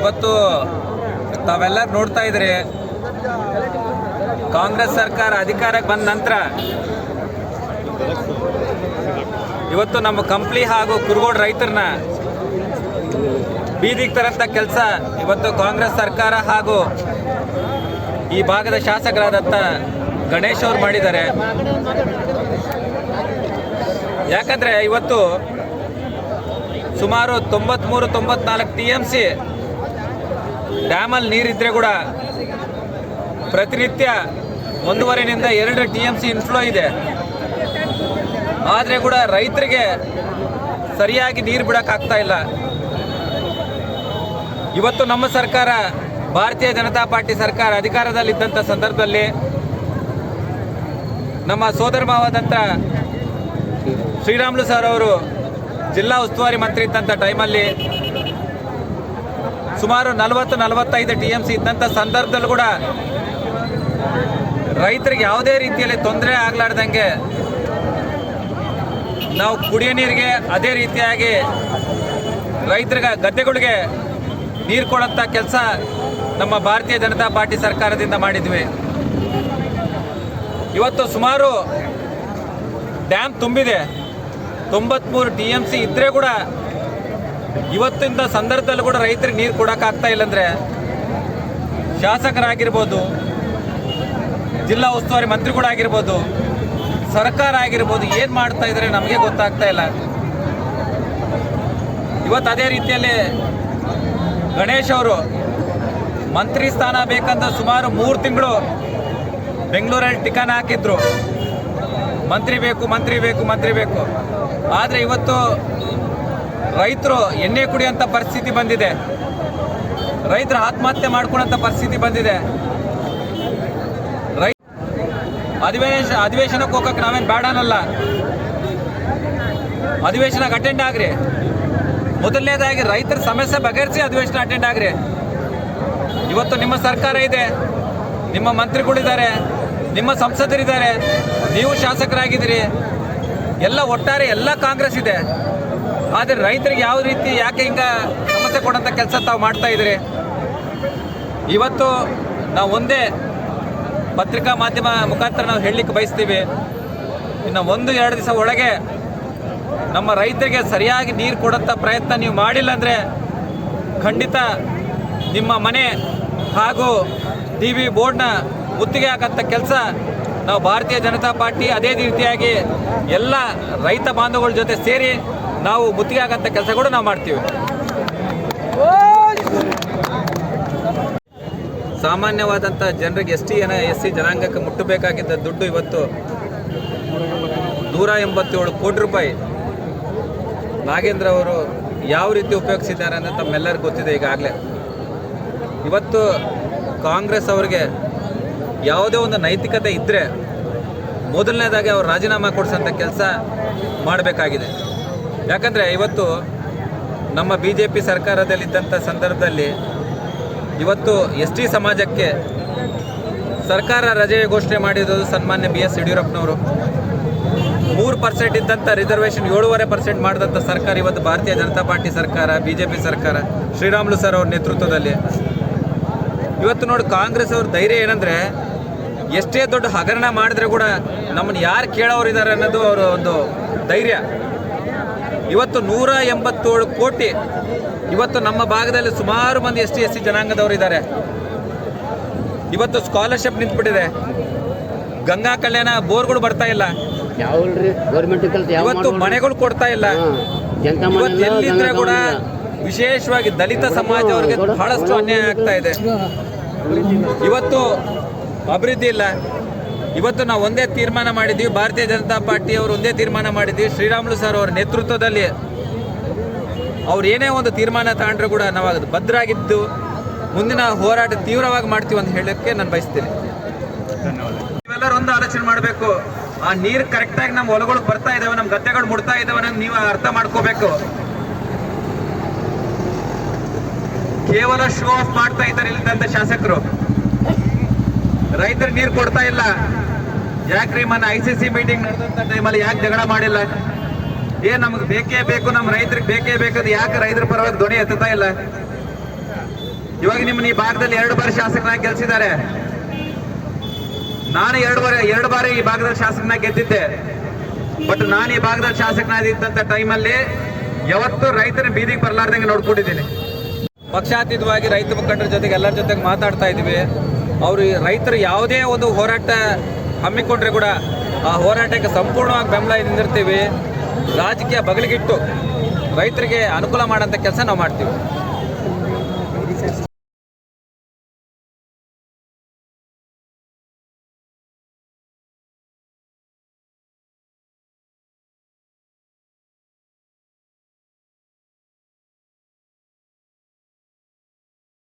ಇವತ್ತು ತಾವೆಲ್ಲರೂ ನೋಡ್ತಾ ಇದ್ರಿ, ಕಾಂಗ್ರೆಸ್ ಸರ್ಕಾರ ಅಧಿಕಾರಕ್ಕೆ ಬಂದ ನಂತರ ಇವತ್ತು ನಮ್ಮ ಕಂಪ್ಲಿ ಹಾಗೂ ಕುರುಗೋಡು ರೈತರನ್ನ ಬೀದಿಗೆ ತರಂತ ಕೆಲಸ ಇವತ್ತು ಕಾಂಗ್ರೆಸ್ ಸರ್ಕಾರ ಹಾಗೂ ಈ ಭಾಗದ ಶಾಸಕರಾದಂಥ ಗಣೇಶ್ ಅವರು ಮಾಡಿದ್ದಾರೆ. ಯಾಕಂದರೆ ಇವತ್ತು ಸುಮಾರು 93-94 TMC ಡ್ಯಾಮಲ್ಲಿ ನೀರಿದ್ದರೆ ಕೂಡ ಪ್ರತಿನಿತ್ಯ 1.5 2 TMC ಇನ್ಫ್ಲೋ ಇದೆ. ಆದರೆ ಕೂಡ ರೈತರಿಗೆ ಸರಿಯಾಗಿ ನೀರು ಬಿಡೋಕ್ಕಾಗ್ತಾ ಇಲ್ಲ. ಇವತ್ತು ನಮ್ಮ ಸರ್ಕಾರ, ಭಾರತೀಯ ಜನತಾ ಪಾರ್ಟಿ ಸರ್ಕಾರ ಅಧಿಕಾರದಲ್ಲಿದ್ದಂಥ ಸಂದರ್ಭದಲ್ಲಿ ನಮ್ಮ ಸೋದರ ಮಾವಾದಂಥ ಶ್ರೀರಾಮುಲು ಸರ್ ಅವರು ಜಿಲ್ಲಾ ಉಸ್ತುವಾರಿ ಮಂತ್ರಿ ಇದ್ದಂಥ ಟೈಮಲ್ಲಿ ಸುಮಾರು 40-45 TMC ಇದ್ದಂಥ ಸಂದರ್ಭದಲ್ಲೂ ಕೂಡ ರೈತರಿಗೆ ಯಾವುದೇ ರೀತಿಯಲ್ಲಿ ತೊಂದರೆ ಆಗಲಾರ್ದಂಗೆ ನಾವು ಕುಡಿಯೋ ನೀರಿಗೆ, ಅದೇ ರೀತಿಯಾಗಿ ರೈತರಿಗೆ ಗದ್ದೆಗಳಿಗೆ ನೀರು ಕೊಡೋಂಥ ಕೆಲಸ ನಮ್ಮ ಭಾರತೀಯ ಜನತಾ ಪಾರ್ಟಿ ಸರ್ಕಾರದಿಂದ ಮಾಡಿದ್ವಿ. ಇವತ್ತು ಸುಮಾರು ಡ್ಯಾಮ್ ತುಂಬಿದೆ, 93 TMC ಇದ್ದರೆ ಕೂಡ ಇವತ್ತಿಂದ ಸಂದರ್ಭದಲ್ಲೂ ಕೂಡ ರೈತರಿಗೆ ನೀರು ಕೊಡೋಕ್ಕಾಗ್ತಾ ಇಲ್ಲಂದರೆ ಶಾಸಕರಾಗಿರ್ಬೋದು, ಜಿಲ್ಲಾ ಉಸ್ತುವಾರಿ ಮಂತ್ರಿಗಳಾಗಿರ್ಬೋದು, ಸರ್ಕಾರ ಆಗಿರ್ಬೋದು, ಏನು ಮಾಡ್ತಾ ಇದ್ದಾರೆ ನಮಗೆ ಗೊತ್ತಾಗ್ತಾ ಇಲ್ಲ. ಇವತ್ತು ಅದೇ ರೀತಿಯಲ್ಲಿ ಗಣೇಶ್ ಅವರು ಮಂತ್ರಿ ಸ್ಥಾನ ಬೇಕಂತ ಸುಮಾರು 3 ತಿಂಗಳು ಬೆಂಗಳೂರಲ್ಲಿ ಟಿಕಾನ ಹಾಕಿದ್ರು, ಮಂತ್ರಿ ಬೇಕು, ಮಂತ್ರಿ ಬೇಕು, ಮಂತ್ರಿ ಬೇಕು. ಆದರೆ ಇವತ್ತು ರೈತರು ಎಣ್ಣೆ ಕುಡಿಯೋಂಥ ಪರಿಸ್ಥಿತಿ ಬಂದಿದೆ, ರೈತರು ಆತ್ಮಹತ್ಯೆ ಮಾಡ್ಕೊಳ್ಳೋಂಥ ಪರಿಸ್ಥಿತಿ ಬಂದಿದೆ. ಅಧಿವೇಶನಕ್ಕೆ ಹೋಗಕ್ಕೆ ನಾವೇನು ಬೇಡ ಅನ್ನಲ್ಲ, ಅಧಿವೇಶನಕ್ಕೆ ಅಟೆಂಡ್ ಆಗ್ರಿ. ಮೊದಲನೇದಾಗಿ ರೈತರ ಸಮಸ್ಯೆ ಬಗೆಹರಿಸಿ ಅಧಿವೇಶನ ಅಟೆಂಡ್ ಆಗ್ರಿ. ಇವತ್ತು ನಿಮ್ಮ ಸರ್ಕಾರ ಇದೆ, ನಿಮ್ಮ ಮಂತ್ರಿಗಳಿದ್ದಾರೆ, ನಿಮ್ಮ ಸಂಸದರಿದ್ದಾರೆ, ನೀವು ಶಾಸಕರಾಗಿದ್ದೀರಿ, ಎಲ್ಲ ಒಟ್ಟಾರೆ ಎಲ್ಲ ಕಾಂಗ್ರೆಸ್ ಇದೆ. ಆದರೆ ರೈತರಿಗೆ ಯಾವ ರೀತಿ ಯಾಕೆ ಹಿಂಗೆ ಸಮಸ್ಯೆ ಕೊಡೋಂಥ ಕೆಲಸ ತಾವು ಮಾಡ್ತಾ ಇದ್ದೀರಿ? ಇವತ್ತು ನಾವು ಒಂದೇ ಪತ್ರಿಕಾ ಮಾಧ್ಯಮ ಮುಖಾಂತರ ನಾವು ಹೇಳಲಿಕ್ಕೆ ಬಯಸ್ತೀವಿ, ಇನ್ನು 1-2 ದಿವಸ ಒಳಗೆ ನಮ್ಮ ರೈತರಿಗೆ ಸರಿಯಾಗಿ ನೀರು ಕೊಡೋಂಥ ಪ್ರಯತ್ನ ನೀವು ಮಾಡಿಲ್ಲ ಅಂದರೆ ಖಂಡಿತ ನಿಮ್ಮ ಮನೆ ಹಾಗೂ TV ಬೋರ್ಡ್ನ ಮುತ್ತಿಗೆ ಹಾಕೋಂಥ ಕೆಲಸ ನಾವು ಭಾರತೀಯ ಜನತಾ ಪಾರ್ಟಿ, ಅದೇ ರೀತಿಯಾಗಿ ಎಲ್ಲ ರೈತ ಬಾಂಧವಗಳ ಜೊತೆ ಸೇರಿ ನಾವು ಮುತ್ತಿಗೆ ಹಾಕೋಂಥ ಕೆಲಸ ಕೂಡ ನಾವು ಮಾಡ್ತೀವಿ. ಸಾಮಾನ್ಯವಾದಂಥ ಜನರಿಗೆ SC ಜನಾಂಗಕ್ಕೆ ಮುಟ್ಟಬೇಕಾಗಿದ್ದ ದುಡ್ಡು ಇವತ್ತು 187 ಕೋಟಿ ರೂಪಾಯಿ ನಾಗೇಂದ್ರ ಅವರು ಯಾವ ರೀತಿ ಉಪಯೋಗಿಸಿದ್ದಾರೆ ಅಂತ ತಮ್ಮೆಲ್ಲರಿಗೂ ಗೊತ್ತಿದೆ ಈಗಾಗಲೇ. ಇವತ್ತು ಕಾಂಗ್ರೆಸ್ ಅವರಿಗೆ ಯಾವುದೇ ಒಂದು ನೈತಿಕತೆ ಇದ್ದರೆ ಮೊದಲನೇದಾಗಿ ಅವರು ರಾಜೀನಾಮೆ ಕೊಡಿಸೋಂಥ ಕೆಲಸ ಮಾಡಬೇಕಾಗಿದೆ. ಯಾಕಂದರೆ ಇವತ್ತು ನಮ್ಮ BJP ಸರ್ಕಾರದಲ್ಲಿದ್ದಂಥ ಸಂದರ್ಭದಲ್ಲಿ ಇವತ್ತು ST ಸಮಾಜಕ್ಕೆ ಸರ್ಕಾರ ರಜೆ ಘೋಷಣೆ ಮಾಡಿರೋದು ಸನ್ಮಾನ್ಯ BS ಯಡಿಯೂರಪ್ಪನವರು. 3% ಇದ್ದಂಥ ರಿಸರ್ವೇಷನ್ 7.5% ಮಾಡಿದಂಥ ಸರ್ಕಾರ ಇವತ್ತು ಭಾರತೀಯ ಜನತಾ ಪಾರ್ಟಿ ಸರ್ಕಾರ, BJP ಸರ್ಕಾರ, ಶ್ರೀರಾಮುಲು ಸರ್ ಅವ್ರ ನೇತೃತ್ವದಲ್ಲಿ. ಇವತ್ತು ನೋಡಿ ಕಾಂಗ್ರೆಸ್ ಅವ್ರ ಧೈರ್ಯ ಏನಂದರೆ, ಎಷ್ಟೇ ದೊಡ್ಡ ಹಗರಣ ಮಾಡಿದ್ರೆ ಕೂಡ ನಮ್ಮನ್ನು ಯಾರು ಕೇಳೋರಿದ್ದಾರೆ ಅನ್ನೋದು ಅವರ ಒಂದು ಧೈರ್ಯ. ಇವತ್ತು 187 ಕೋಟಿ ಇವತ್ತು ನಮ್ಮ ಭಾಗದಲ್ಲಿ ಸುಮಾರು ಮಂದಿ SC ಜನಾಂಗದವರು ಇದ್ದಾರೆ. ಇವತ್ತು ಸ್ಕಾಲರ್ಶಿಪ್ ನಿಂತುಬಿಟ್ಟಿದೆ, ಗಂಗಾ ಕಲ್ಯಾಣ ಬೋರ್ಗಳು ಬರ್ತಾ ಇಲ್ಲ, ಇವತ್ತು ಮನೆಗಳು ಕೊಡ್ತಾ ಇಲ್ಲ. ಇವತ್ತು ಎಲ್ಲಿದ್ರೆ ಕೂಡ ವಿಶೇಷವಾಗಿ ದಲಿತ ಸಮಾಜವರಿಗೆ ಬಹಳಷ್ಟು ಅನ್ಯಾಯ ಆಗ್ತಾ ಇದೆ. ಇವತ್ತು ಅಭಿವೃದ್ಧಿ ಇಲ್ಲ. ಇವತ್ತು ನಾವು ಒಂದೇ ತೀರ್ಮಾನ ಮಾಡಿದ್ದೀವಿ, ಭಾರತೀಯ ಜನತಾ ಪಾರ್ಟಿಯವರು ಒಂದೇ ತೀರ್ಮಾನ ಮಾಡಿದ್ದೀವಿ, ಶ್ರೀರಾಮುಲು ಸರ್ ಅವರ ನೇತೃತ್ವದಲ್ಲಿ ಅವ್ರು ಏನೇ ಒಂದು ತೀರ್ಮಾನ ತಗೊಂಡ್ರೆ ಕೂಡ ನಾವು ಅದು ಭದ್ರಾಗಿದ್ದು ಮುಂದಿನ ಹೋರಾಟ ತೀವ್ರವಾಗಿ ಮಾಡ್ತೀವಿ ಅಂತ ಹೇಳೋಕ್ಕೆ ನಾನು ಬಯಸ್ತೀನಿ. ನೀವೆಲ್ಲರೂ ಒಂದು ಆಲೋಚನೆ ಮಾಡಬೇಕು, ಆ ನೀರು ಕರೆಕ್ಟಾಗಿ ನಮ್ಮ ಹೊಲಗಳು ಬರ್ತಾ ಇದ್ದಾವೆ, ನಮ್ಮ ಗದ್ದೆಗಳು ಮುಡ್ತಾ ಇದ್ದಾವೆ ಅನ್ನೋದು ನೀವು ಅರ್ಥ ಮಾಡ್ಕೋಬೇಕು. ಕೇವಲ ಶೋ ಆಫ್ ಮಾಡ್ತಾ ಇದ್ದಾರೆ ಇಲ್ಲಿದ್ದಂಥ ಶಾಸಕರು, ರೈತರಿಗೆ ನೀರು ಕೊಡ್ತಾ ಇಲ್ಲ. ಯಾಕ್ರಿ ಮೊನ್ನೆ ICC ಮೀಟಿಂಗ್ ನಡೆದಂಥ ಟೈಮಲ್ಲಿ ಯಾಕೆ ಜಗಳ ಮಾಡಿಲ್ಲ? ನಮಗೆ ಬೇಕೇ ಬೇಕು, ನಮ್ಮ ರೈತರಿಗೆ ಬೇಕೇ ಬೇಕದು ಯಾಕೆ ರೈತರ ಪರವಾಗಿ ಧ್ವನಿ ಎತ್ತುತ್ತಾ ಇಲ್ಲ? ಇವಾಗ ನಿಮ್ಮನ್ನ ಈ ಭಾಗದಲ್ಲಿ 2 ಬಾರಿ ಶಾಸಕನಾಗಿ ಗೆಲ್ಸಿದ್ದಾರೆ. ನಾನು 2 ಬಾರಿ ಈ ಭಾಗದಲ್ಲಿ ಶಾಸಕನಾಗಿ ಗೆದ್ದಿದ್ದೆ. ಬಟ್ ನಾನು ಈ ಭಾಗದಲ್ಲಿ ಶಾಸಕನಾಗಿದ್ದಂಥ ಟೈಮಲ್ಲಿ ಯಾವತ್ತೂ ರೈತರ ಬೀದಿಗೆ ಬರಲಾರ್ದಂಗೆ ನೋಡ್ಕೊಂಡಿದ್ದೀನಿ. ಪಕ್ಷಾತೀತವಾಗಿ ರೈತ ಮುಖಂಡರ ಜೊತೆಗೆ ಎಲ್ಲರ ಜೊತೆಗೆ ಮಾತಾಡ್ತಾ ಇದ್ವಿ. ಅವರು ರೈತರು ಯಾವುದೇ ಒಂದು ಹೋರಾಟ ಹಮ್ಮಿಕೊಂಡ್ರೆ ಕೂಡ ಆ ಹೋರಾಟಕ್ಕೆ ಸಂಪೂರ್ಣವಾಗಿ ಬೆಂಬಲ ನಿಂದಿರ್ತೀವಿ. ರಾಜಕೀಯ ಬಗಲಿಗಿಟ್ಟು ರೈತರಿಗೆ ಅನುಕೂಲ ಮಾಡೋಂಥ ಕೆಲಸ ನಾವು ಮಾಡ್ತೀವಿ.